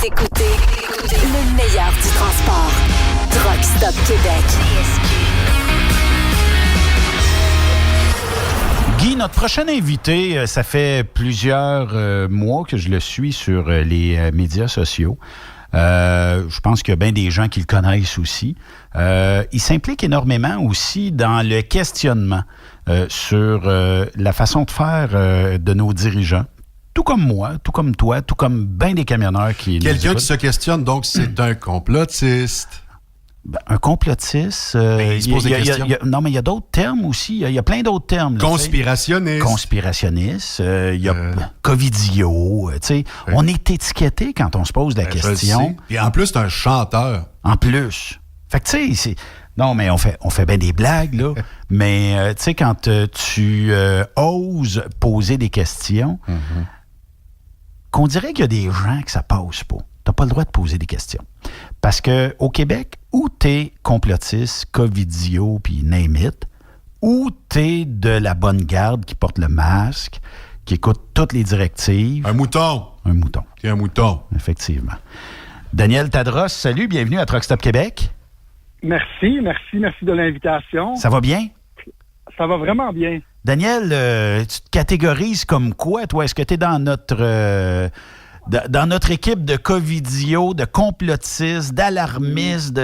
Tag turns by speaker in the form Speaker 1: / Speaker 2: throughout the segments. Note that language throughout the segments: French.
Speaker 1: écoutez le meilleur du transport. Truck Stop Québec.
Speaker 2: Guy, notre prochain invité, ça fait plusieurs mois que je le suis sur les médias sociaux. Je pense qu'il y a bien des gens qui le connaissent aussi. Il s'implique énormément aussi dans le questionnement sur la façon de faire de nos dirigeants. Tout comme moi, tout comme toi, tout comme bien des camionneurs qui...
Speaker 3: Quelqu'un qui se questionne, donc c'est un complotiste.
Speaker 2: Ben, un complotiste...
Speaker 3: il se pose des questions.
Speaker 2: Non, mais il y a d'autres termes aussi. Il y a plein d'autres termes. Là,
Speaker 3: conspirationniste.
Speaker 2: Conspirationniste. Il y a covidio. On est étiqueté quand on se pose la question.
Speaker 3: Et en plus, c'est un chanteur.
Speaker 2: En plus. Fait que tu sais, c'est... Non, mais on fait bien des blagues, là. Mais, tu sais, quand tu oses poser des questions, qu'on dirait qu'il y a des gens que ça passe pas. T'as pas le droit de poser des questions. Parce que au Québec, ou t'es complotiste, covidio, puis name it, ou t'es de la bonne garde qui porte le masque, qui écoute toutes les directives.
Speaker 3: Un mouton.
Speaker 2: Un mouton.
Speaker 3: T'es un mouton.
Speaker 2: Effectivement. Daniel Tadros, salut, bienvenue à Truck Stop Québec.
Speaker 4: Merci de l'invitation.
Speaker 2: Ça va bien?
Speaker 4: Ça va vraiment bien.
Speaker 2: Daniel, tu te catégorises comme quoi, toi? Est-ce que tu es dans notre équipe de covidio, de complotistes, d'alarmistes?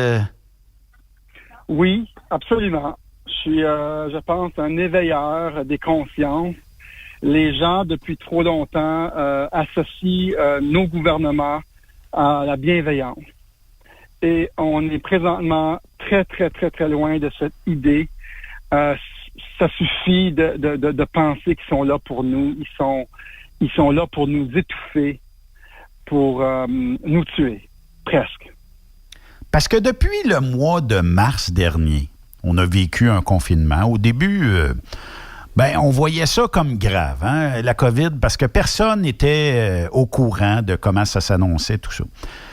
Speaker 4: Oui, absolument. Je suis, je pense, un éveilleur des consciences. Les gens, depuis trop longtemps, associent nos gouvernements à la bienveillance. Et on est présentement très, très, très, très loin de cette idée. Ça suffit de penser qu'ils sont là pour nous. Ils sont là pour nous étouffer, pour nous tuer, presque.
Speaker 2: Parce que depuis le mois de mars dernier, on a vécu un confinement. Au début, on voyait ça comme grave, hein, la COVID, parce que personne n'était au courant de comment ça s'annonçait, tout ça.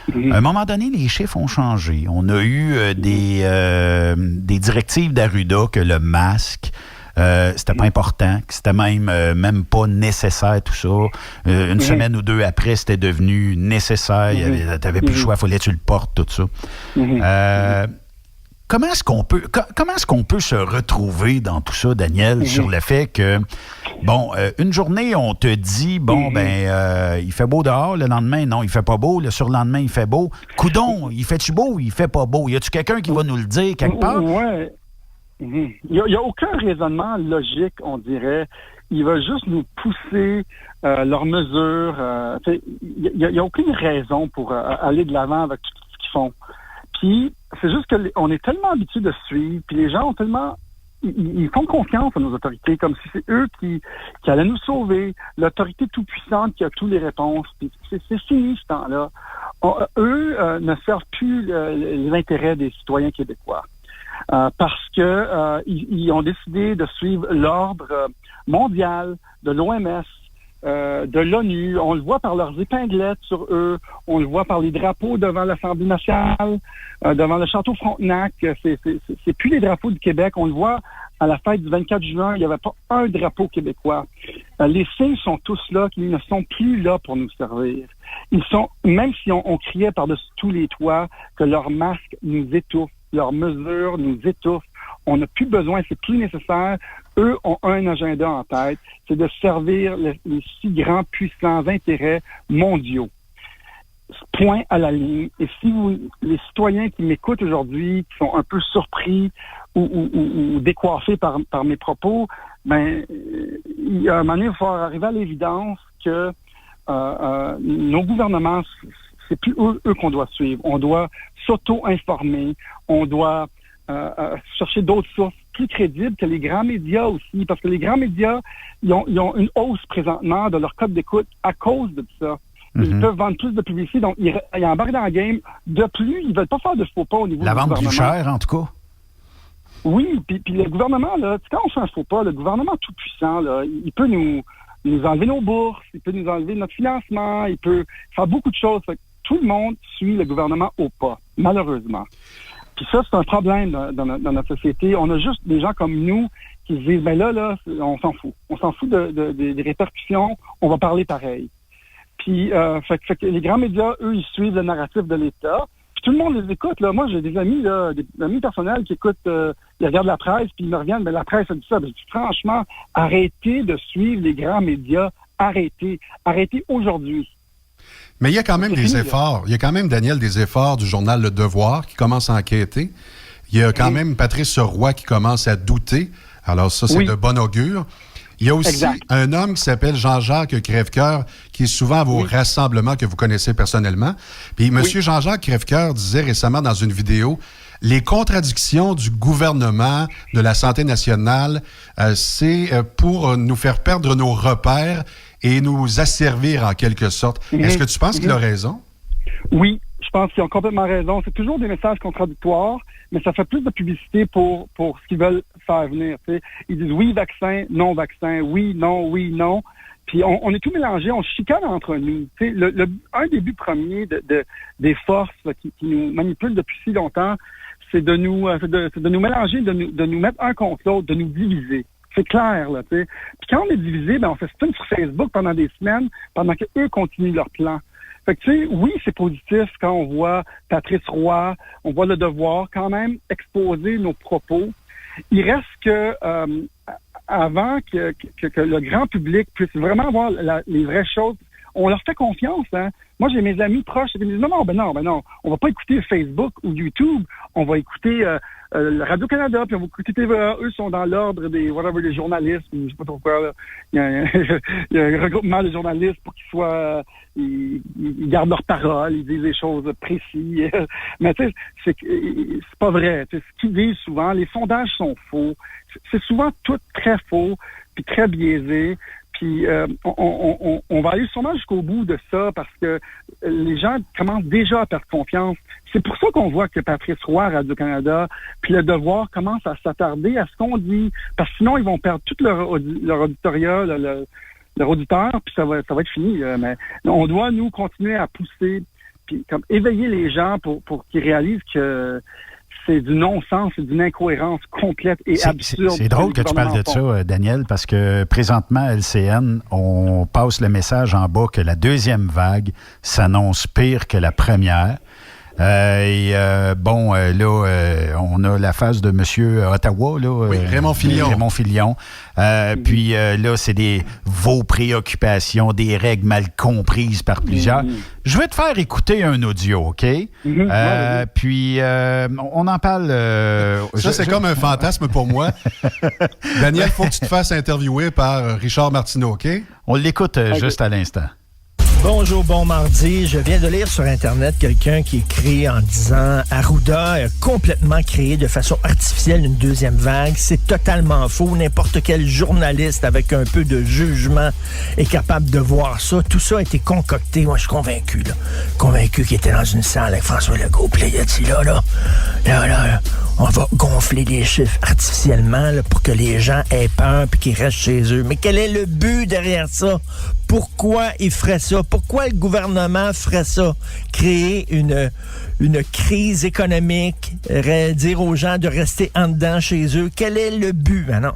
Speaker 2: À un moment donné, les chiffres ont changé. On a eu des directives d'Arruda que le masque, c'était pas important, que c'était même pas nécessaire, tout ça. Une semaine ou deux après, c'était devenu nécessaire. T'avais plus le choix, il fallait que tu le portes, tout ça. Comment est-ce qu'on peut se retrouver dans tout ça, Daniel, sur le fait que, une journée, on te dit, il fait beau dehors, le lendemain, non, il fait pas beau, le surlendemain, il fait beau. Coudon, il fait-tu beau ou il fait pas beau? Y a-tu quelqu'un qui va nous le dire quelque part?
Speaker 4: Ouais. Il y a aucun raisonnement logique, on dirait. Ils veulent juste nous pousser leurs mesures. Il y a aucune raison pour aller de l'avant avec tout ce qu'ils font. Puis, c'est juste qu'on est tellement habitués de suivre, puis les gens ont tellement... Ils font confiance à nos autorités, comme si c'est eux qui allaient nous sauver, l'autorité tout-puissante qui a toutes les réponses. Puis c'est fini ce temps-là. Eux ne servent plus les intérêts des citoyens québécois. Parce que ils ont décidé de suivre l'ordre mondial de l'OMS, de l'ONU. On le voit par leurs épinglettes sur eux. On le voit par les drapeaux devant l'Assemblée nationale, devant le château Frontenac. C'est plus les drapeaux du Québec. On le voit à la fête du 24 juin. Il n'y avait pas un drapeau québécois. Les signes sont tous là, qu'ils ne sont plus là pour nous servir. Ils sont, même si on criait par-dessus tous les toits que leurs masques nous étouffent, leurs mesures nous étouffent, on n'a plus besoin, c'est plus nécessaire. Eux ont un agenda en tête, c'est de servir les si grands, puissants intérêts mondiaux. Point à la ligne. Et si les citoyens qui m'écoutent aujourd'hui, qui sont un peu surpris ou décoiffés par mes propos, il y a un moment donné, il va falloir arriver à l'évidence que nos gouvernements, c'est plus eux qu'on doit suivre. On doit s'auto-informer, on doit chercher d'autres sources plus crédibles que les grands médias aussi, parce que les grands médias, ils ont une hausse présentement de leur code d'écoute à cause de ça. Ils peuvent vendre plus de publicité, donc ils embarquent dans le game. De plus, ils veulent pas faire de faux pas au niveau du gouvernement.
Speaker 2: La vente plus chère, en tout cas.
Speaker 4: Oui, puis le gouvernement, là, quand on fait un faux pas, le gouvernement tout-puissant, là, il peut nous enlever nos bourses, il peut nous enlever notre financement, il peut faire beaucoup de choses. Fait que tout le monde suit le gouvernement au pas, malheureusement. Puis ça, c'est un problème dans notre société. On a juste des gens comme nous qui se disent, là, on s'en fout. On s'en fout des répercussions, on va parler pareil. Puis, fait que les grands médias, eux, ils suivent le narratif de l'État. Puis tout le monde les écoute. Là. Moi, j'ai des amis, là, des amis personnels qui écoutent, ils regardent la presse, puis ils me reviennent, mais la presse a dit ça. Je dis, franchement, arrêtez de suivre les grands médias. Arrêtez aujourd'hui.
Speaker 3: Mais il y a quand même des efforts. Il y a quand même, Daniel, des efforts du journal Le Devoir qui commence à enquêter. Il y a quand même Patrice Roy qui commence à douter. Alors ça, c'est de bon augure. Il y a aussi un homme qui s'appelle Jean-Jacques Crèvecoeur, qui est souvent à vos rassemblements que vous connaissez personnellement. Puis M. Jean-Jacques Crèvecoeur disait récemment dans une vidéo, les contradictions du gouvernement, de la santé nationale, c'est pour nous faire perdre nos repères et nous asservir en quelque sorte. Est-ce que tu penses qu'il a raison?
Speaker 4: Oui, je pense qu'ils ont complètement raison. C'est toujours des messages contradictoires, mais ça fait plus de publicité pour ce qu'ils veulent faire venir. T'sais. Ils disent oui, vaccin, non, vaccin, oui, non. Puis on est tout mélangé, on chicane entre nous. Un des buts premiers des forces qui nous manipulent depuis si longtemps, c'est de nous mélanger, de nous mettre un contre l'autre, de nous diviser. C'est clair, là, tu sais. Puis quand on est divisé, on fait spin sur Facebook pendant des semaines, pendant qu'eux continuent leur plan. Fait que, tu sais, oui, c'est positif quand on voit Patrice Roy, on voit Le Devoir quand même exposer nos propos. Il reste que, avant que le grand public puisse vraiment voir les vraies choses, on leur fait confiance, hein. Moi, j'ai mes amis proches qui me disent non, on va pas écouter Facebook ou YouTube, on va écouter Radio-Canada, puis on va écouter TVA. Eux sont dans l'ordre des journalistes, je sais pas trop quoi, là. Il y a un regroupement de journalistes pour qu'ils soient, ils gardent leur parole, ils disent des choses précises. Mais tu sais, c'est pas vrai. T'sais, ce qu'ils disent souvent, les sondages sont faux. C'est souvent tout très faux, puis très biaisé. Puis on va aller sûrement jusqu'au bout de ça parce que les gens commencent déjà à perdre confiance. C'est pour ça qu'on voit que Patrice Roy, Radio-Canada, puis Le Devoir commence à s'attarder à ce qu'on dit. Parce que sinon, ils vont perdre tout leur auditoria, leur auditeur, puis ça va être fini. Mais on doit, nous, continuer à pousser, puis comme éveiller les gens pour qu'ils réalisent que c'est du non-sens, c'est d'une incohérence complète et absurde.
Speaker 2: C'est drôle que tu parles de ça, Daniel, parce que présentement, à LCN, on passe le message en bas que la deuxième vague s'annonce pire que la première. Là, on a la phase de M. Ottawa, là.
Speaker 3: Oui, Raymond
Speaker 2: Filion. Puis là, c'est vos préoccupations, des règles mal comprises par plusieurs. Je vais te faire écouter un audio, OK? Puis, on en parle...
Speaker 3: ça, c'est comme un fantasme pour moi. Daniel, il faut que tu te fasses interviewer par Richard Martineau, OK?
Speaker 2: On l'écoute juste à l'instant.
Speaker 5: Bonjour, bon mardi. Je viens de lire sur Internet quelqu'un qui écrit en disant « Arruda a complètement créé de façon artificielle une deuxième vague. C'est totalement faux. N'importe quel journaliste avec un peu de jugement est capable de voir ça. Tout ça a été concocté. » Moi, je suis convaincu, là. Convaincu qu'il était dans une salle avec François Legault. Puis il a dit là, on va gonfler les chiffres artificiellement là, pour que les gens aient peur puis qu'ils restent chez eux. Mais quel est le but derrière ça? Pourquoi il ferait ça? Pourquoi le gouvernement ferait ça? Créer une crise économique, dire aux gens de rester en dedans chez eux. Quel est le but? Ben non,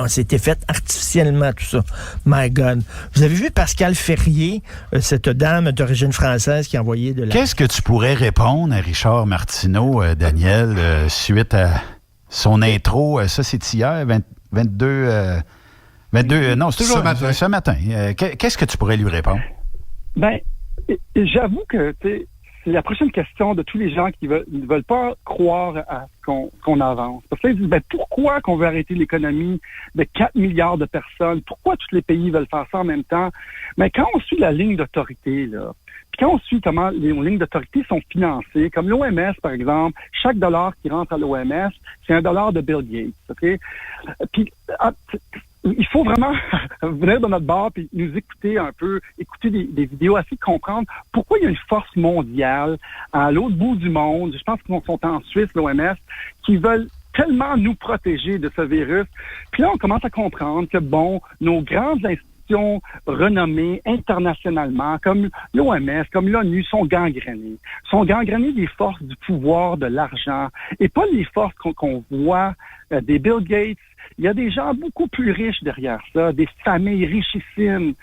Speaker 5: c'était fait artificiellement tout ça. My God. Vous avez vu Pascal Ferrier, cette dame d'origine française qui a envoyé de la...
Speaker 2: Qu'est-ce que tu pourrais répondre à Richard Martineau, Daniel, suite à son intro? Ça, c'est hier, 22... non, c'est toujours ce matin. Qu'est-ce que tu pourrais lui répondre? Ben,
Speaker 4: j'avoue que c'est la prochaine question de tous les gens qui ne veulent pas croire à ce qu'on avance. Parce que là, ils disent, pourquoi qu'on veut arrêter l'économie de 4 milliards de personnes? Pourquoi tous les pays veulent faire ça en même temps? Mais quand on suit la ligne d'autorité, là, puis quand on suit comment les lignes d'autorité sont financées, comme l'OMS, par exemple, chaque dollar qui rentre à l'OMS, c'est $1 de Bill Gates, OK? Puis, il faut vraiment venir dans notre bar et nous écouter un peu, écouter des vidéos, essayer de comprendre pourquoi il y a une force mondiale à l'autre bout du monde, je pense qu'ils sont en Suisse, l'OMS, qui veulent tellement nous protéger de ce virus. Puis là, on commence à comprendre que, nos grandes institutions renommées internationalement, comme l'OMS, comme l'ONU, sont gangrénées. Sont gangrénées des forces du pouvoir, de l'argent, et pas les forces qu'on voit des Bill Gates, Il y a des gens beaucoup plus riches derrière ça, des familles richissimes,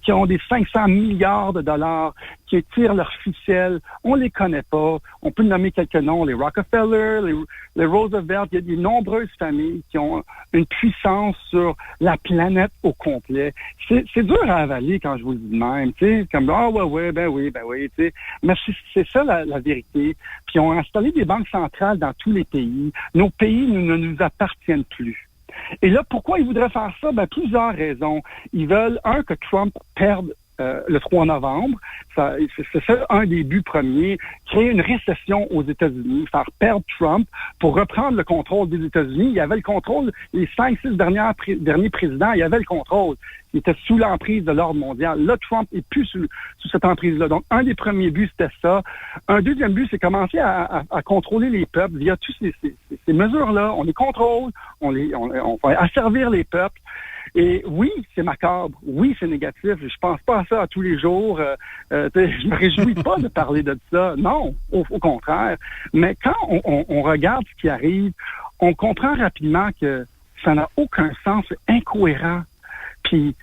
Speaker 4: qui ont des 500 milliards de dollars, qui étirent leurs ficelles. On les connaît pas. On peut nommer quelques noms, les Rockefeller, les Roosevelt. Il y a de nombreuses familles qui ont une puissance sur la planète au complet. C'est dur à avaler quand je vous le dis de même, tu sais, comme ben oui, tu sais. Mais c'est ça la vérité. Puis ils ont installé des banques centrales dans tous les pays. Nos pays ne nous appartiennent plus. Et là, pourquoi ils voudraient faire ça? Ben, plusieurs raisons. Ils veulent, que Trump perde le 3 novembre. C'est ça un des buts premiers. Créer une récession aux États-Unis, faire perdre Trump pour reprendre le contrôle des États-Unis. Il avait le contrôle, les 5-6 derniers présidents, il avait le contrôle. Il était sous l'emprise de l'ordre mondial. Là, Trump est plus sous cette emprise-là. Donc, un des premiers buts, c'était ça. Un deuxième but, c'est commencer à contrôler les peuples via toutes ces mesures-là. On les contrôle, on va asservir les peuples. Et oui, c'est macabre. Oui, c'est négatif. Je pense pas à ça tous les jours. Je me réjouis pas de parler de ça. Non, au contraire. Mais quand on regarde ce qui arrive, on comprend rapidement que ça n'a aucun sens, c'est incohérent. Puis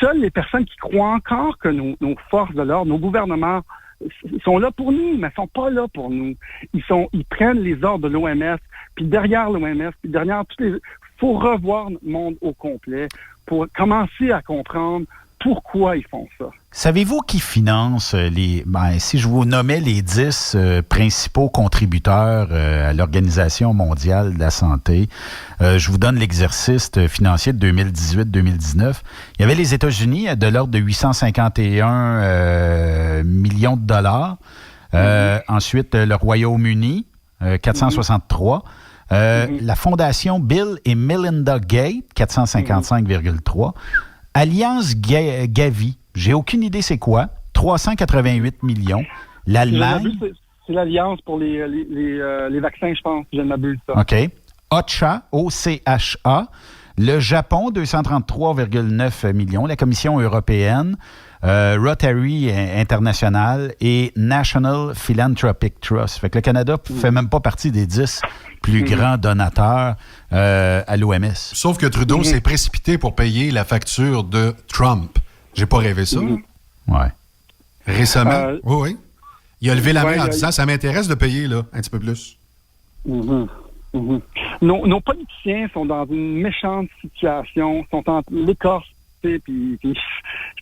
Speaker 4: seules les personnes qui croient encore que nos forces de l'ordre, nos gouvernements, sont là pour nous, mais sont pas là pour nous. Ils prennent les ordres de l'OMS, puis derrière l'OMS, puis derrière faut revoir notre monde au complet pour commencer à comprendre pourquoi ils font ça.
Speaker 2: Savez-vous qui finance si je vous nommais les 10 principaux contributeurs à l'Organisation mondiale de la santé, je vous donne l'exercice financier de 2018-2019. Il y avait les États-Unis de l'ordre de 851 millions de dollars. Ensuite, le Royaume-Uni, 463. La Fondation Bill et Melinda Gates, 455,3. Alliance Gavi, j'ai aucune idée c'est quoi, 388 millions. L'Allemagne...
Speaker 4: C'est l'Alliance pour les vaccins, je pense, je ne m'abuse ça.
Speaker 2: OK. OCHA, O-C-H-A. Le Japon, 233,9 millions. La Commission européenne, Rotary International et National Philanthropic Trust. Fait que le Canada ne fait même pas partie des 10 plus grands donateurs à l'OMS.
Speaker 3: Sauf que Trudeau s'est précipité pour payer la facture de Trump. J'ai pas rêvé ça.
Speaker 2: Ouais.
Speaker 3: Récemment. Oui. Il a levé la main en disant « Ça m'intéresse de payer là, un petit peu plus. »
Speaker 4: Nos politiciens sont dans une méchante situation, sont en l'écorce, puis je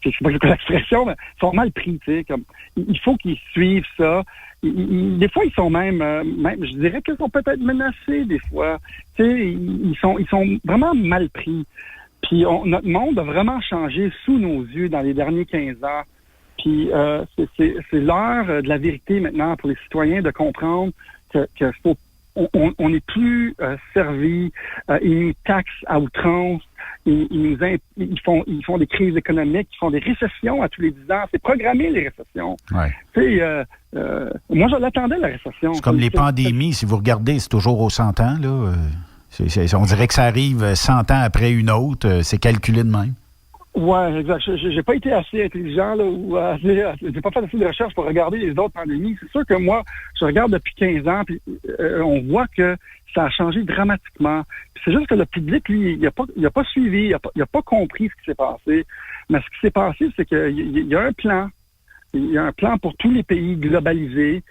Speaker 4: sais pas l'expression, mais ils sont mal pris, tu sais, comme il faut qu'ils suivent ça. Des fois, ils sont même, je dirais qu'ils sont peut-être menacés des fois. Tu sais, ils sont vraiment mal pris. Puis notre monde a vraiment changé sous nos yeux dans les derniers 15 ans. Puis c'est l'heure de la vérité maintenant pour les citoyens de comprendre que faut on n'est plus servi. Ils nous taxent à outrance. Ils font des crises économiques, ils font des récessions à tous les 10 ans. C'est programmé, les récessions.
Speaker 2: Ouais.
Speaker 4: Tu sais, moi, je l'attendais, la récession.
Speaker 2: C'est comme les pandémies. Si vous regardez, c'est toujours aux 100 ans. Là. On dirait que ça arrive 100 ans après une autre. C'est calculé de même.
Speaker 4: Ouais, exact. J'ai pas été assez intelligent, là, ou j'ai pas fait assez de recherche pour regarder les autres pandémies. C'est sûr que moi, je regarde depuis 15 ans, puis on voit que ça a changé dramatiquement. Puis c'est juste que le public, lui, il a pas suivi, il a pas compris ce qui s'est passé. Mais ce qui s'est passé, c'est qu'il y a un plan. Il y a un plan pour tous les pays globalisés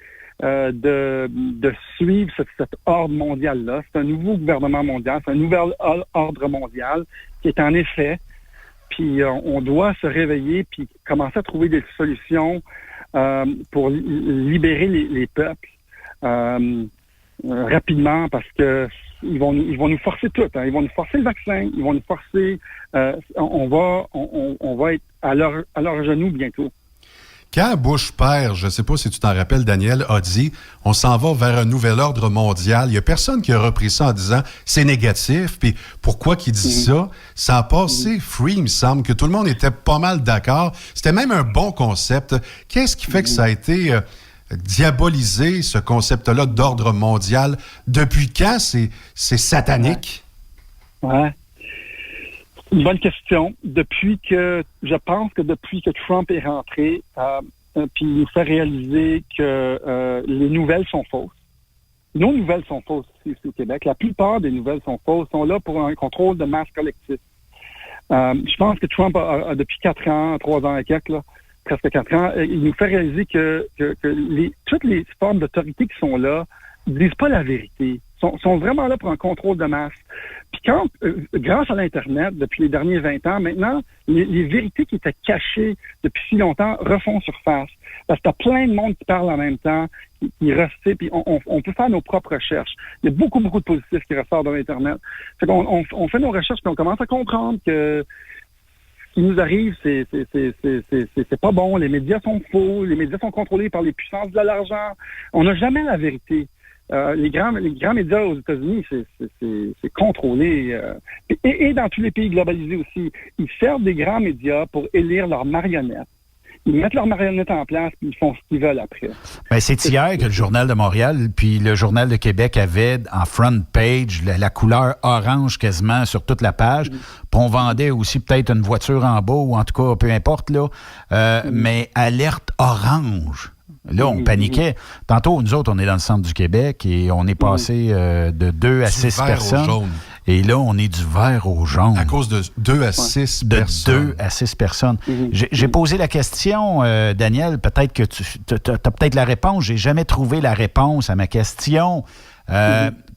Speaker 4: de suivre cet ordre mondial-là. C'est un nouveau gouvernement mondial, c'est un nouvel ordre mondial qui est en effet. Puis on doit se réveiller puis commencer à trouver des solutions pour libérer les peuples rapidement parce que ils vont nous forcer tout. Hein. Ils vont nous forcer le vaccin, ils vont nous forcer. On va être à leur genoux bientôt.
Speaker 3: Quand Bush père, je ne sais pas si tu t'en rappelles, Daniel, a dit « On s'en va vers un nouvel ordre mondial », il n'y a personne qui a repris ça en disant « C'est négatif », puis pourquoi qu'il dit ça? Ça a passé free, il me semble, que tout le monde était pas mal d'accord. C'était même un bon concept. Qu'est-ce qui fait que ça a été diabolisé, ce concept-là d'ordre mondial? Depuis quand c'est satanique?
Speaker 4: Ouais. Une bonne question. Je pense que depuis que Trump est rentré, puis il nous fait réaliser que les nouvelles sont fausses. nos nouvelles sont fausses ici au Québec. La plupart des nouvelles sont fausses, sont là pour un contrôle de masse collectif. Je pense que Trump a depuis 4 ans, 3 ans et quelques, là, presque 4 ans, il nous fait réaliser que toutes les formes d'autorité qui sont là ne disent pas la vérité. Sont vraiment là pour un contrôle de masse. Puis grâce à l'Internet, depuis les derniers 20 ans, maintenant, les vérités qui étaient cachées depuis si longtemps refont surface. Parce que t'as plein de monde qui parle en même temps, qui restent, puis on peut faire nos propres recherches. Il y a beaucoup, beaucoup de positifs qui ressortent dans l'Internet. Fait qu'on on fait nos recherches, puis on commence à comprendre que ce qui nous arrive, c'est pas bon. Les médias sont faux, les médias sont contrôlés par les puissances de l'argent. On n'a jamais la vérité. Les grands médias aux États-Unis, c'est contrôlé. Et dans tous les pays globalisés aussi, ils servent des grands médias pour élire leurs marionnettes. Ils mettent leurs marionnettes en place puis ils font ce qu'ils veulent après.
Speaker 2: Ben, c'est hier que le Journal de Montréal puis le Journal de Québec avaient en front page la couleur orange quasiment sur toute la page. Puis on vendait aussi peut-être une voiture en bas ou en tout cas, peu importe, là. Mais alerte orange. Là, on paniquait. Tantôt, nous autres, on est dans le centre du Québec et on est passé de 2 à 6 personnes. Et là, on est du vert au jaune.
Speaker 3: À cause de 2 à 6 personnes.
Speaker 2: De 2 à 6 personnes. J'ai posé la question, Daniel, peut-être que tu as peut-être la réponse. J'ai jamais trouvé la réponse à ma question.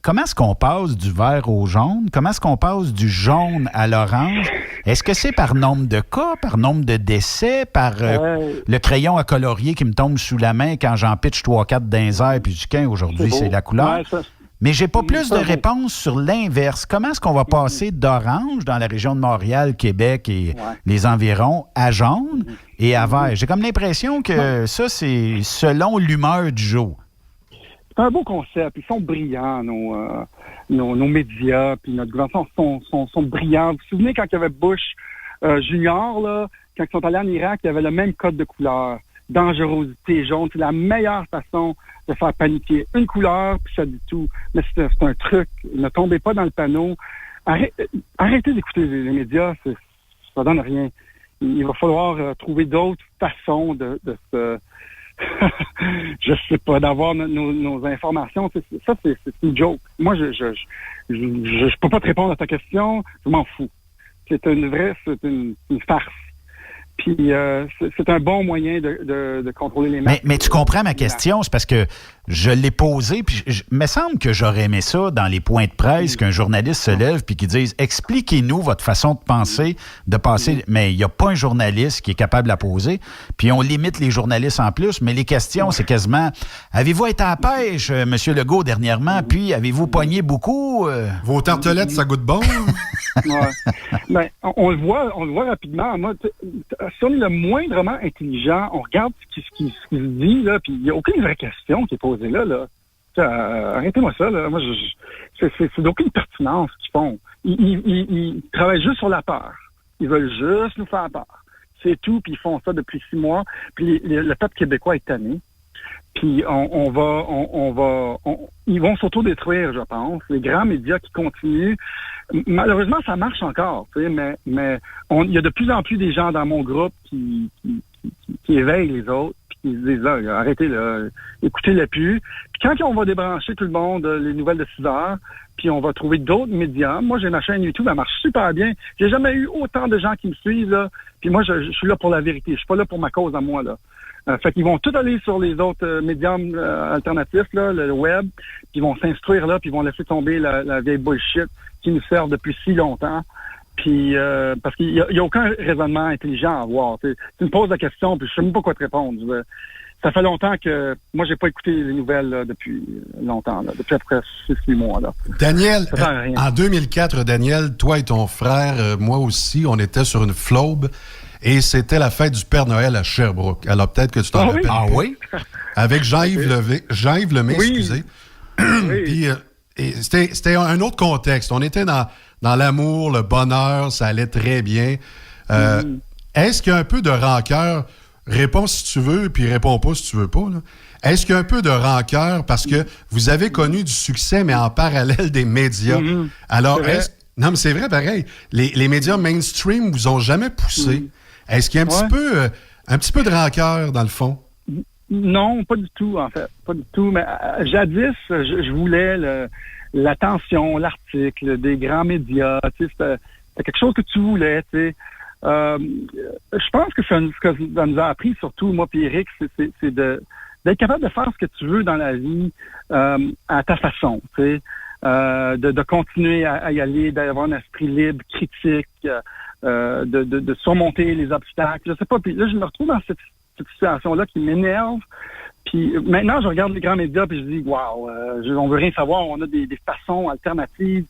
Speaker 2: Comment est-ce qu'on passe du vert au jaune? Comment est-ce qu'on passe du jaune à l'orange? Est-ce que c'est par nombre de cas, par nombre de décès, par le crayon à colorier qui me tombe sous la main quand j'en pitche 3-4 dans les airs puis du quin, aujourd'hui, c'est la couleur? Ouais, mais j'ai pas plus de réponses sur l'inverse. Comment est-ce qu'on va passer d'orange dans la région de Montréal, Québec et les environs à jaune et à vert? J'ai comme l'impression que ça, c'est selon l'humeur du jour.
Speaker 4: C'est un beau concept. Ils sont brillants, nos médias, puis notre gouvernement sont brillants. Vous vous souvenez quand il y avait Bush Junior, là, quand ils sont allés en Irak, il y avait le même code de couleur. Dangerosité jaune, c'est la meilleure façon de faire paniquer. Une couleur, puis ça dit tout. Mais c'est un truc. Ne tombez pas dans le panneau. Arrêtez d'écouter les médias, ça donne rien. Il va falloir trouver d'autres façons de se... je sais pas, d'avoir nos informations. Ça, c'est une joke. Moi, je peux pas te répondre à ta question. Je m'en fous. C'est une farce. Puis c'est un bon moyen de contrôler les masses.
Speaker 2: Mais tu comprends ma question, c'est parce que je l'ai posée, puis il me semble que j'aurais aimé ça dans les points de presse, qu'un journaliste se lève puis qu'il dise « Expliquez-nous votre façon de penser, de passer... » Mais il n'y a pas un journaliste qui est capable de la poser, puis on limite les journalistes en plus, mais les questions, c'est quasiment « Avez-vous été à la pêche, M. Legault, dernièrement, puis avez-vous pogné beaucoup?
Speaker 3: Vos tartelettes, ça goûte bon? »
Speaker 4: Ben, on le voit rapidement. Moi, si on est le moindrement intelligent, on regarde ce qui se dit, là, puis il n'y a aucune vraie question qui est posée là. Arrêtez-moi ça, là. Moi, c'est d'aucune pertinence ce qu'ils font. Ils travaillent juste sur la peur. Ils veulent juste nous faire peur. C'est tout, puis ils font ça depuis 6 mois. Puis le peuple québécois est tanné. Puis ils vont s'autodétruire, je pense. Les grands médias qui continuent. Malheureusement, ça marche encore, tu sais, mais il y a de plus en plus des gens dans mon groupe qui éveillent les autres, puis qui se disent là, arrêtez là, écoutez-le plus. Puis quand on va débrancher tout le monde, les nouvelles de 6 heures, puis on va trouver d'autres médias. Moi, j'ai ma chaîne YouTube, elle marche super bien. J'ai jamais eu autant de gens qui me suivent, là. Puis moi, je suis là pour la vérité. Je suis pas là pour ma cause à moi, là. Fait qu'ils vont tout aller sur les autres médiums alternatifs, là, le web, puis ils vont s'instruire là, puis ils vont laisser tomber la vieille bullshit qui nous sert depuis si longtemps. Puis parce qu'il y a aucun raisonnement intelligent à avoir. Tu me poses la question, puis je sais même pas quoi te répondre. Ça fait longtemps que moi j'ai pas écouté les nouvelles là, depuis longtemps, là, depuis après 6-8 mois. Là.
Speaker 3: Daniel, en 2004, Daniel, toi et ton frère, moi aussi, on était sur une flaube. Et c'était la fête du Père Noël à Sherbrooke. Alors, peut-être que tu t'en rappelles.
Speaker 2: Ah oui?
Speaker 3: Avec Jean-Yves Lemay, excusez. Puis, c'était un autre contexte. On était dans l'amour, le bonheur, ça allait très bien. Est-ce qu'il y a un peu de rancœur? Réponds si tu veux, puis réponds pas si tu veux pas. Là. Est-ce qu'il y a un peu de rancœur parce que vous avez connu du succès, mais en parallèle des médias? Alors, non, mais c'est vrai, pareil. Les médias mainstream vous ont jamais poussé. Est-ce qu'il y a un petit peu de rancœur, dans le fond?
Speaker 4: Non, pas du tout, en fait. Pas du tout. Mais jadis, je voulais l'attention, l'article des grands médias. Tu sais, c'était quelque chose que tu voulais, tu sais. Je pense que ce que ça nous a appris, surtout moi et Eric, c'est d'être capable de faire ce que tu veux dans la vie à ta façon, tu sais. De continuer à y aller, d'avoir un esprit libre, critique, de surmonter les obstacles. Je sais pas, puis là, je me retrouve dans cette situation-là qui m'énerve. Puis maintenant, je regarde les grands médias puis je dis, waouh, on veut rien savoir. On a des façons alternatives.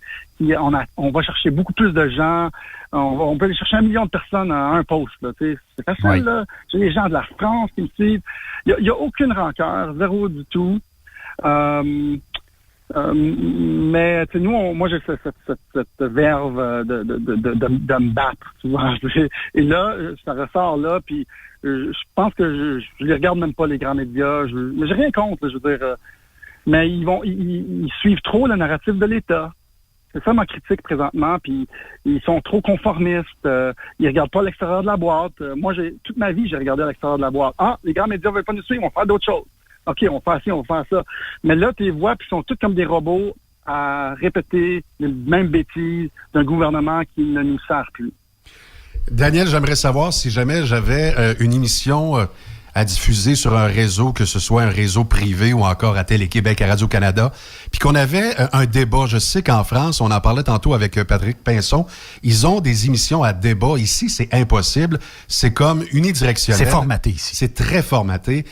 Speaker 4: On va chercher beaucoup plus de gens. On peut aller chercher 1 million de personnes à un post. Là, c'est facile. Oui. Là. J'ai les gens de la France qui me suivent. Il y a aucune rancœur, zéro du tout. Mais nous, moi j'ai cette verve de me battre, tu vois. Et là, ça ressort là, puis je pense que je les regarde même pas les grands médias. Mais j'ai rien contre, je veux dire. Mais ils suivent trop le narratif de l'État. C'est ça ma critique présentement. Puis ils sont trop conformistes. Ils regardent pas l'extérieur de la boîte. Moi, toute ma vie, j'ai regardé à l'extérieur de la boîte. Ah, les grands médias veulent pas nous suivre, on va faire d'autres choses. OK, on va faire ci, on va faire ça. Mais là, tu les vois, puis ils sont tous comme des robots à répéter les mêmes bêtises d'un gouvernement qui ne nous sert plus.
Speaker 3: Daniel, j'aimerais savoir si jamais j'avais une émission à diffuser sur un réseau, que ce soit un réseau privé ou encore à Télé-Québec, à Radio-Canada, puis qu'on avait un débat. Je sais qu'en France, on en parlait tantôt avec Patrick Pinson, ils ont des émissions à débat. Ici, c'est impossible. C'est comme unidirectionnel.
Speaker 2: C'est formaté ici.
Speaker 3: C'est très formaté.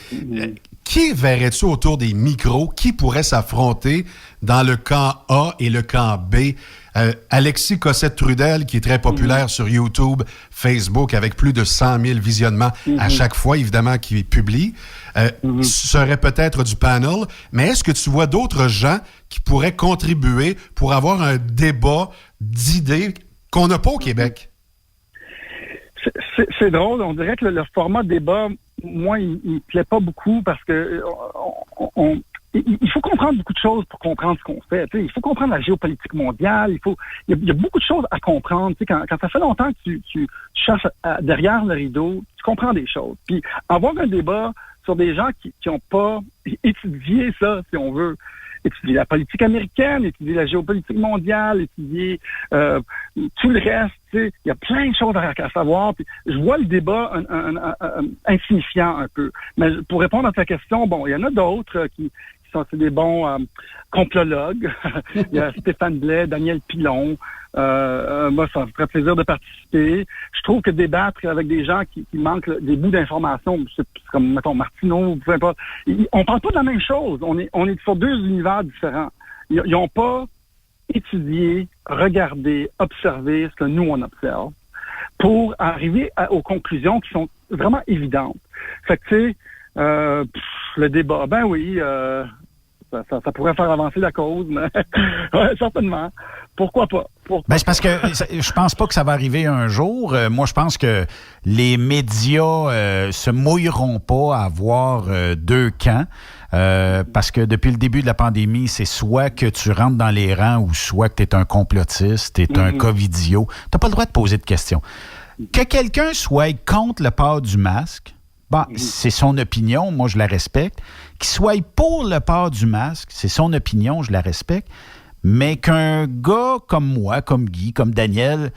Speaker 3: Qui verrais-tu autour des micros? Qui pourrait s'affronter dans le camp A et le camp B? Alexis Cossette-Trudel, qui est très populaire sur YouTube, Facebook, avec plus de 100 000 visionnements à chaque fois, évidemment, qu'il publie, serait peut-être du panel. Mais est-ce que tu vois d'autres gens qui pourraient contribuer pour avoir un débat d'idées qu'on n'a pas au Québec?
Speaker 4: C'est drôle. On dirait que le format débat, moi, il me plaît pas beaucoup parce que il faut comprendre beaucoup de choses pour comprendre ce qu'on fait. Il faut comprendre la géopolitique mondiale. Il y a beaucoup de choses à comprendre. Quand ça fait longtemps que tu cherches derrière le rideau, tu comprends des choses. Puis avoir un débat sur des gens qui n'ont pas étudié ça, si on veut, étudier la politique américaine, étudier la géopolitique mondiale, étudier tout le reste. Il y a plein de choses à savoir. Puis je vois le débat insignifiant un peu. Mais pour répondre à ta question, bon, il y en a d'autres qui sont des bons complologues. Il y a Stéphane Blais, Daniel Pilon. Moi, ça me ferait plaisir de participer. Je trouve que débattre avec des gens qui manquent des bouts d'informations, c'est comme, mettons, Martineau, peu importe, on parle pas de la même chose. On est sur deux univers différents. Ils n'ont pas étudié, regardé, observé ce que nous, on observe pour arriver aux conclusions qui sont vraiment évidentes. Fait que, tu sais, le débat, ben oui, ça pourrait faire avancer la cause, mais ouais, certainement. Pourquoi pas?
Speaker 2: C'est parce que je pense pas que ça va arriver un jour. Moi, je pense que les médias se mouilleront pas à avoir deux camps. Parce que depuis le début de la pandémie, c'est soit que tu rentres dans les rangs ou soit que tu es un complotiste, tu es un covidio. Tu n'as pas le droit de poser de questions. Que quelqu'un soit contre le port du masque, bon, c'est son opinion, moi je la respecte. Qu'il soit pour le port du masque, c'est son opinion, je la respecte. Mais qu'un gars comme moi, comme Guy, comme Daniel,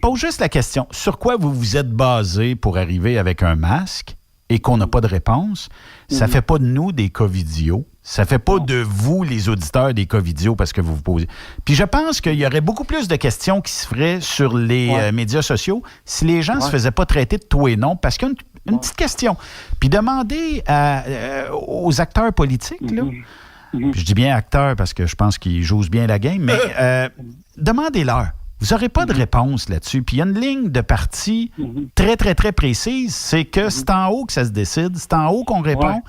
Speaker 2: pose juste la question, sur quoi vous vous êtes basé pour arriver avec un masque et qu'on n'a pas de réponse, ça fait pas de nous des covidios. Ça fait pas de vous, les auditeurs, des covidios parce que vous vous posez. Puis je pense qu'il y aurait beaucoup plus de questions qui se feraient sur les médias sociaux si les gens se faisaient pas traiter de tout et non. Parce qu'une petite question. Puis demandez aux acteurs politiques, là, je dis bien acteurs parce que je pense qu'ils jouent bien la game, mais demandez-leur. Vous n'aurez pas de réponse là-dessus. Puis il y a une ligne de parti très, très, très précise. C'est que c'est en haut que ça se décide. C'est en haut qu'on répond.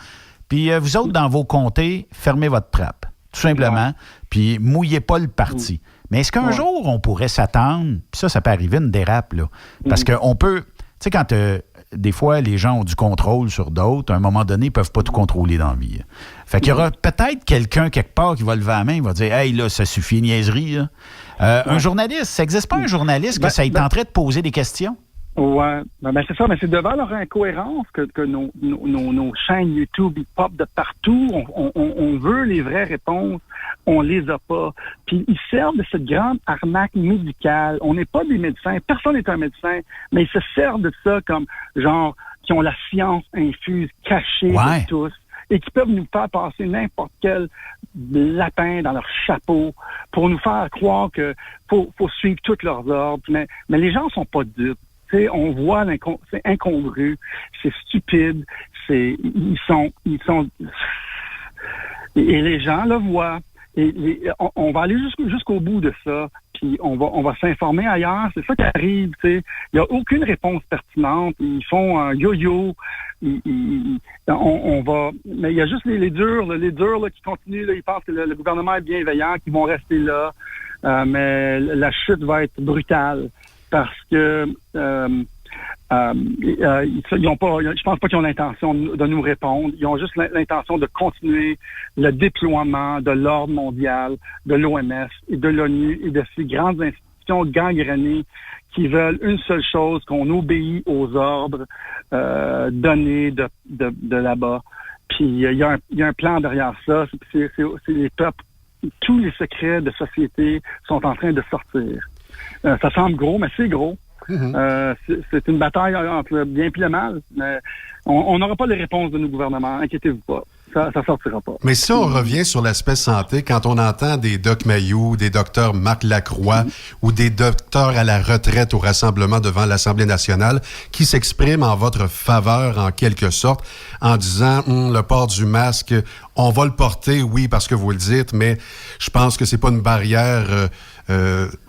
Speaker 2: Puis vous autres, dans vos comtés, fermez votre trappe. Tout simplement. Puis mouillez pas le parti. Mais est-ce qu'un jour, on pourrait s'attendre, puis ça peut arriver, une dérape, là. Parce qu'on peut... Tu sais, quand des fois, les gens ont du contrôle sur d'autres, à un moment donné, ils ne peuvent pas tout contrôler dans la vie. Fait qu'il y aura peut-être quelqu'un quelque part qui va lever la main, il va dire « Hey, là, ça suffit, niaiserie. » Un journaliste, ça n'existe pas un journaliste que ça y tenterait de poser des questions?
Speaker 4: Ouais, ben c'est ça, mais c'est devant leur incohérence que nos chaînes YouTube ils pop de partout. On veut les vraies réponses, on les a pas. Puis ils servent de cette grande arnaque médicale. On n'est pas des médecins, personne n'est un médecin, mais ils se servent de ça comme genre qui ont la science infuse cachée de tous et qui peuvent nous faire passer n'importe quel lapin dans leur chapeau pour nous faire croire que faut suivre tous leurs ordres. Mais les gens sont pas dupes. T'sais, on voit c'est incongru, c'est stupide, ils sont et les gens le voient. Et on va aller jusqu'au bout de ça, puis on va s'informer ailleurs. C'est ça qui arrive, tu sais. Il n'y a aucune réponse pertinente. Ils font un yo-yo. On va, mais il y a juste les durs là, qui continuent. Là, ils pensent que le gouvernement est bienveillant, qu'ils vont rester là. Mais la chute va être brutale parce que ils ont pas, je pense pas qu'ils ont l'intention de nous répondre. Ils ont juste l'intention de continuer le déploiement de l'ordre mondial, de l'OMS et de l'ONU et de ces grandes institutions gangrénées qui veulent une seule chose, qu'on obéit aux ordres donnés de là-bas. Puis il y a un plan derrière ça. C'est les peuples. Tous les secrets de société sont en train de sortir. Ça semble gros, mais c'est gros. C'est une bataille entre le bien et le mal. Mais on n'aura pas les réponses de nos gouvernements. Inquiétez-vous pas. Ça sortira pas.
Speaker 3: Mais si on revient sur l'aspect santé, quand on entend des Doc Mayou, des docteurs Marc Lacroix ou des docteurs à la retraite au rassemblement devant l'Assemblée nationale qui s'expriment en votre faveur en quelque sorte en disant le port du masque, on va le porter, oui, parce que vous le dites, mais je pense que c'est pas une barrière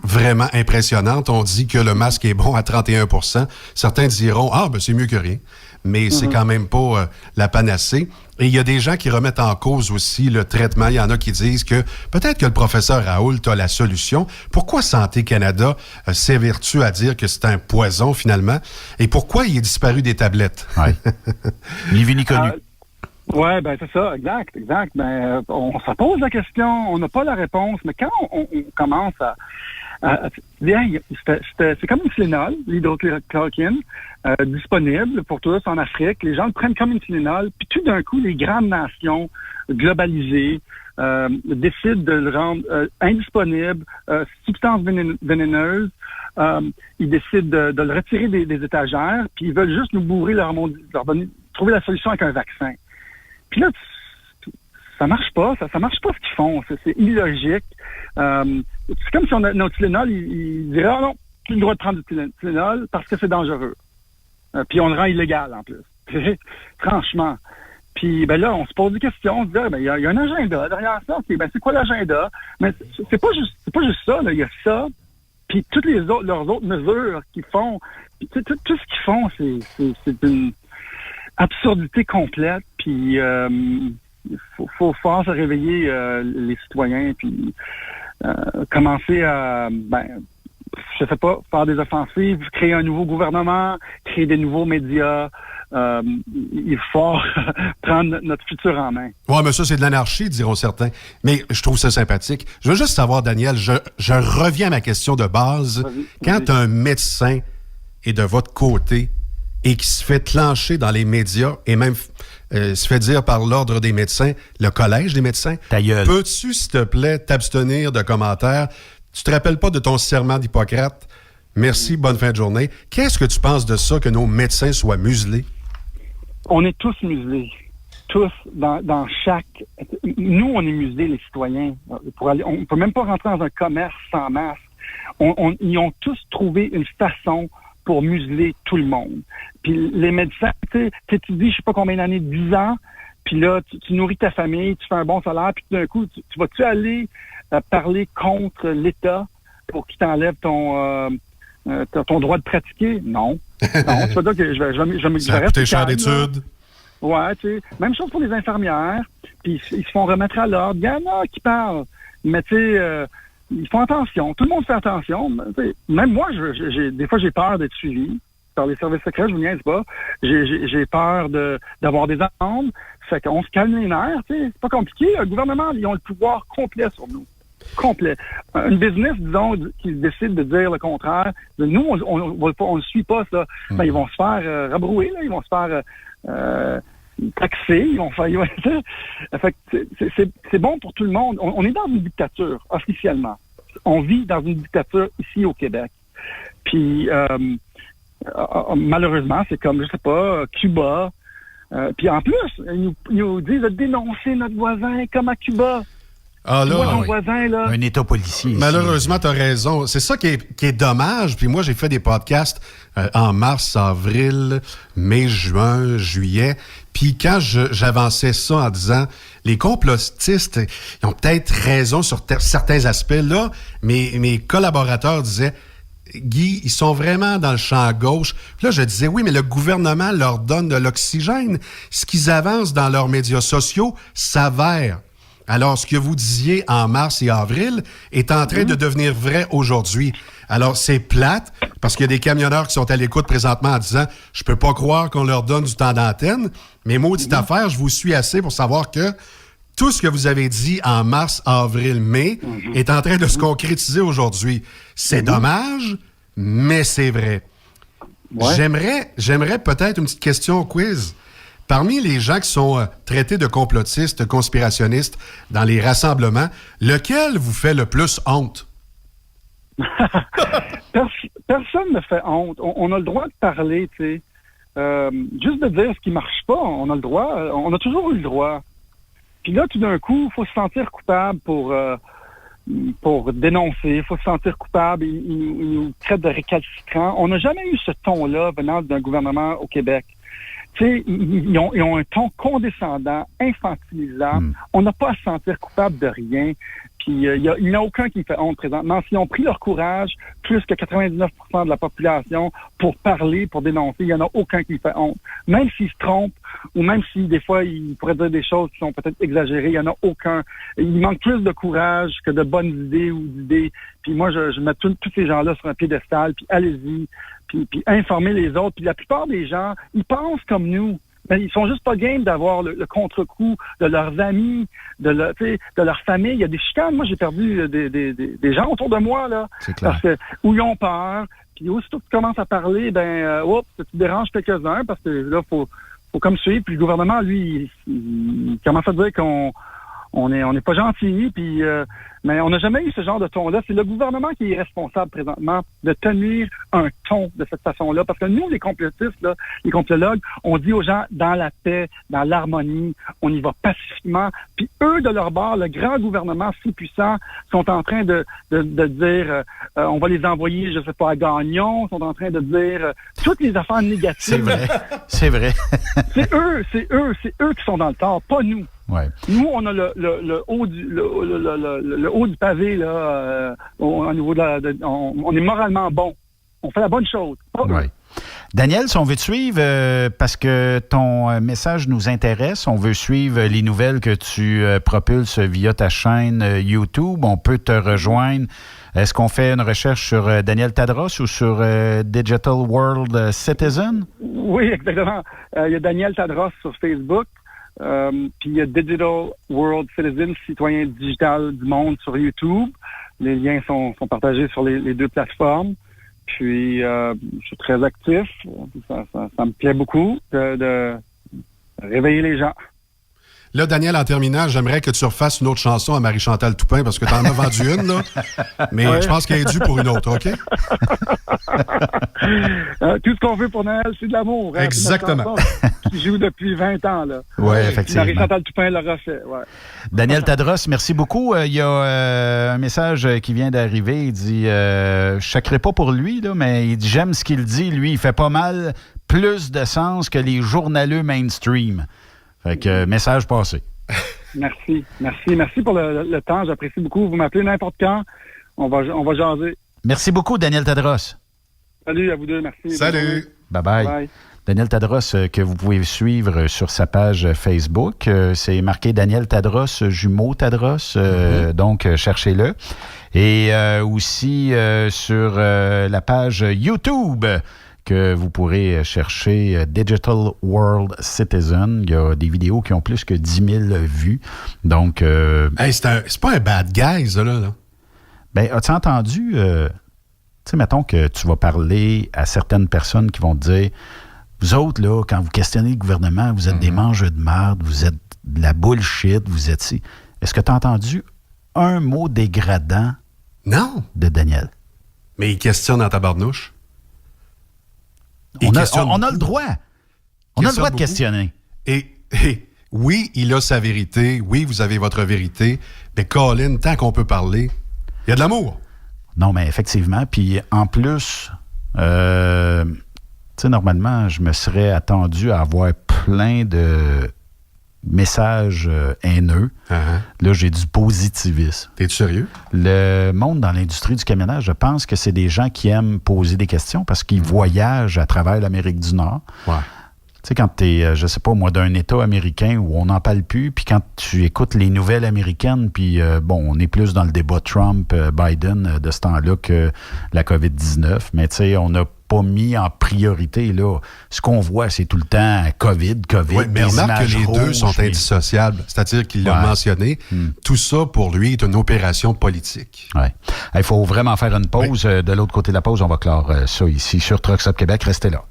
Speaker 3: vraiment impressionnante. On dit que le masque est bon à 31%. Certains diront, c'est mieux que rien. Mais c'est quand même pas la panacée. Et il y a des gens qui remettent en cause aussi le traitement. Il y en a qui disent que peut-être que le professeur Raoult a la solution. Pourquoi Santé Canada s'évertue à dire que c'est un poison finalement? Et pourquoi il est disparu des tablettes?
Speaker 2: Ouais. Ni vu ni connu.
Speaker 4: Ouais, ben c'est ça, exact. Ben on se pose la question, on n'a pas la réponse, mais quand on commence c'est comme une Tylenol, l'hydroxychloroquine, disponible pour tous en Afrique. Les gens le prennent comme une Tylenol, puis tout d'un coup, les grandes nations globalisées décident de le rendre indisponible, substance vénéneuse. Ils décident de le retirer des étagères, puis ils veulent juste nous bourrer leur trouver la solution avec un vaccin. Puis là, ça marche pas, ça marche pas ce qu'ils font, c'est illogique. C'est comme si notre Tylenol, il dirait non, plus le droit de prendre du Tylenol parce que c'est dangereux. Puis on le rend illégal en plus. Franchement. Puis ben là, on se pose des questions, on se dit il y a un agenda derrière ça. Okay, ben c'est quoi l'agenda? Mais c'est pas juste ça, là, il y a ça. Puis toutes leurs autres mesures qu'ils font, puis tout ce qu'ils font, c'est une absurdité complète. Puis il faut faire se réveiller les citoyens, puis commencer à, je sais pas, faire des offensives, créer un nouveau gouvernement, créer des nouveaux médias. Il faut prendre notre futur en main.
Speaker 3: Ouais, mais ça, c'est de l'anarchie, diront certains. Mais je trouve ça sympathique. Je veux juste savoir, Daniel, je reviens à ma question de base. Quand un médecin est de votre côté et qui se fait clencher dans les médias et même se fait dire par l'Ordre des médecins, le Collège des médecins, peux-tu, s'il te plaît, t'abstenir de commentaires? Tu te rappelles pas de ton serment d'Hippocrate? Merci, bonne fin de journée. Qu'est-ce que tu penses de ça, que nos médecins soient muselés?
Speaker 4: On est tous muselés. Tous, dans chaque... Nous, on est muselés, les citoyens. On ne peut même pas rentrer dans un commerce sans masque. Ils ont tous trouvé une façon pour museler tout le monde. Puis les médecins, tu dis, je sais pas combien d'années, 10 ans, puis là, tu nourris ta famille, tu fais un bon salaire, puis tout d'un coup, tu vas-tu aller parler contre l'État pour qu'il t'enlève ton droit de pratiquer? Non. Non, tu vas dire que je vais
Speaker 3: ça a coûté cher d'études.
Speaker 4: Ouais, tu sais. Même chose pour les infirmières, puis ils se font remettre à l'ordre. Il y en a qui parlent, mais tu sais... ils font attention. Tout le monde fait attention. Même moi, des fois, j'ai peur d'être suivi par les services secrets. Je vous niaise pas. J'ai peur d'avoir des amendes. Fait qu'on se calme les nerfs. C'est pas compliqué. Le gouvernement, ils ont le pouvoir complet sur nous. complet. Une business, disons, qui décide de dire le contraire, nous, on ne suit pas ça. Ben, ils vont se faire rabrouer, là, ils vont se faire taxer, ils vont faire... fait que c'est bon pour tout le monde. On est dans une dictature, officiellement. On vit dans une dictature ici au Québec. Puis, malheureusement, c'est comme, je sais pas, Cuba. Puis en plus, ils nous disent de dénoncer notre voisin comme à Cuba.
Speaker 3: Ah là,
Speaker 4: mon voisin, là.
Speaker 2: Un État policier.
Speaker 3: Malheureusement, tu as raison. C'est ça qui est dommage. Puis moi, j'ai fait des podcasts en mars, avril, mai, juin, juillet. Puis quand j'avançais ça en disant, les complotistes, ils ont peut-être raison sur certains aspects. Là, mes collaborateurs disaient, Guy, ils sont vraiment dans le champ gauche. Puis là, je disais, oui, mais le gouvernement leur donne de l'oxygène. Ce qu'ils avancent dans leurs médias sociaux s'avère. Alors, ce que vous disiez en mars et avril est en train de devenir vrai aujourd'hui. Alors, c'est plate, parce qu'il y a des camionneurs qui sont à l'écoute présentement en disant « Je peux pas croire qu'on leur donne du temps d'antenne, mais maudite affaire, je vous suis assez pour savoir que tout ce que vous avez dit en mars, avril, mai est en train de se concrétiser aujourd'hui. C'est dommage, mais c'est vrai. Ouais. J'aimerais peut-être une petite question au quiz. Parmi les gens qui sont traités de complotistes, conspirationnistes dans les rassemblements, lequel vous fait le plus honte?
Speaker 4: Personne ne fait honte. On a le droit de parler, tu sais. Juste de dire ce qui marche pas, on a le droit. On a toujours eu le droit. Puis là, tout d'un coup, il faut se sentir coupable pour dénoncer. Il faut se sentir coupable. Ils nous traitent de récalcitrants. On n'a jamais eu ce ton-là venant d'un gouvernement au Québec. Tu sais, ils ont un ton condescendant, infantilisant. On n'a pas à se sentir coupable de rien. Puis il n'y a aucun qui fait honte présentement. S'ils ont pris leur courage, plus que 99% de la population, pour parler, pour dénoncer, il n'y en a aucun qui fait honte. Même s'ils se trompent, ou même si des fois ils pourraient dire des choses qui sont peut-être exagérées, il n'y en a aucun. Il manque plus de courage que de bonnes idées ou d'idées. Puis moi, je mets tous ces gens-là sur un piédestal, puis allez-y, puis informer les autres. Puis la plupart des gens, ils pensent comme nous. Mais ils sont juste pas game d'avoir le contre-coup de leurs amis, de leur famille. Il y a des chicanes. Moi, j'ai perdu des gens autour de moi, là.
Speaker 2: C'est clair.
Speaker 4: Parce que, où ils ont peur. Puis aussitôt que tu commences à parler, tu déranges quelques-uns parce que là, faut comme suivre. Puis le gouvernement, lui, il commence à dire on n'est pas gentil, puis mais on n'a jamais eu ce genre de ton-là. C'est le gouvernement qui est responsable présentement de tenir un ton de cette façon-là. Parce que nous, les complotistes, là, les complologues, on dit aux gens dans la paix, dans l'harmonie, on y va pacifiquement. Puis eux, de leur bord, le grand gouvernement si puissant, sont en train de dire on va les envoyer, je sais pas, à Gagnon, sont en train de dire toutes les affaires négatives.
Speaker 2: C'est vrai.
Speaker 4: C'est eux qui sont dans le tort, pas nous.
Speaker 2: Ouais.
Speaker 4: Nous, on a le haut du pavé là, au niveau on est moralement bon. On fait la bonne chose.
Speaker 2: Ouais. Daniel, si on veut te suivre, parce que ton message nous intéresse, on veut suivre les nouvelles que tu propulses via ta chaîne YouTube, on peut te rejoindre. Est-ce qu'on fait une recherche sur Daniel Tadros ou sur Digital World Citizen?
Speaker 4: Oui, exactement. Il y a Daniel Tadros sur Facebook. Puis il y a Digital World Citizen, citoyen digital du monde sur YouTube. Les liens sont partagés sur les deux plateformes. Puis je suis très actif. Ça me plaît beaucoup de réveiller les gens.
Speaker 3: Là, Daniel, en terminant, j'aimerais que tu refasses une autre chanson à Marie-Chantal Toupin, parce que tu en as vendu une, là. Mais ouais. Je pense qu'elle est due pour une autre, OK?
Speaker 4: Tout ce qu'on veut pour Noël, c'est de l'amour. Hein?
Speaker 3: Exactement.
Speaker 4: Qui joue depuis 20 ans, là.
Speaker 3: Oui, effectivement.
Speaker 4: Marie-Chantal Toupin l'aura fait, ouais.
Speaker 2: Daniel Tadros, merci beaucoup. Il y a un message qui vient d'arriver. Il dit, je ne chèquerai pas pour lui, là, mais il dit, j'aime ce qu'il dit. Lui, il fait pas mal plus de sens que les journaleux mainstream. Fait que, message passé.
Speaker 4: Merci pour le temps. J'apprécie beaucoup. Vous m'appelez n'importe quand. On va jaser.
Speaker 2: Merci beaucoup, Daniel Tadros.
Speaker 4: Salut à vous deux. Merci.
Speaker 3: Salut.
Speaker 2: Bye-bye. Bye. Daniel Tadros, que vous pouvez suivre sur sa page Facebook. C'est marqué Daniel Tadros, jumeau Tadros. Donc, cherchez-le. Et aussi sur la page YouTube que vous pourrez chercher Digital World Citizen. Il y a des vidéos qui ont plus que 10 000 vues. Donc...
Speaker 3: c'est pas un bad guy, ça, là.
Speaker 2: Ben, as-tu entendu... tu sais, mettons que tu vas parler à certaines personnes qui vont te dire, vous autres, là, quand vous questionnez le gouvernement, vous êtes des mangeurs de merde, vous êtes de la bullshit, vous êtes... Est-ce que tu as entendu un mot dégradant de Daniel?
Speaker 3: Mais il questionne en tabarnouche.
Speaker 2: On a le droit. On a le droit de questionner.
Speaker 3: Et oui, il a sa vérité. Oui, vous avez votre vérité. Mais Colin, tant qu'on peut parler, il y a de l'amour.
Speaker 2: Non, mais effectivement. Puis en plus, tu sais, normalement, je me serais attendu à avoir plein de messages haineux. Là, j'ai du positivisme.
Speaker 3: T'es-tu sérieux?
Speaker 2: Le monde dans l'industrie du camionnage, je pense que c'est des gens qui aiment poser des questions parce qu'ils voyagent à travers l'Amérique du Nord.
Speaker 3: Ouais.
Speaker 2: Tu sais, quand tu es, je sais pas moi, d'un État américain où on n'en parle plus, puis quand tu écoutes les nouvelles américaines, puis on est plus dans le débat Trump-Biden de ce temps-là que la COVID-19, mais tu sais, on n'a pas mis en priorité, là. Ce qu'on voit, c'est tout le temps COVID.
Speaker 3: Oui, mais remarque que les deux sont indissociables. C'est-à-dire qu'il l'a mentionné. Tout ça, pour lui, est une opération politique.
Speaker 2: Oui. Il faut vraiment faire une pause. Oui. De l'autre côté de la pause, on va clore ça ici sur Truck Stop Québec. Restez là.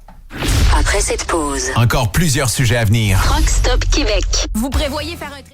Speaker 1: Après cette pause,
Speaker 6: encore plusieurs sujets à venir.
Speaker 1: Truck Stop Québec. Vous prévoyez faire un...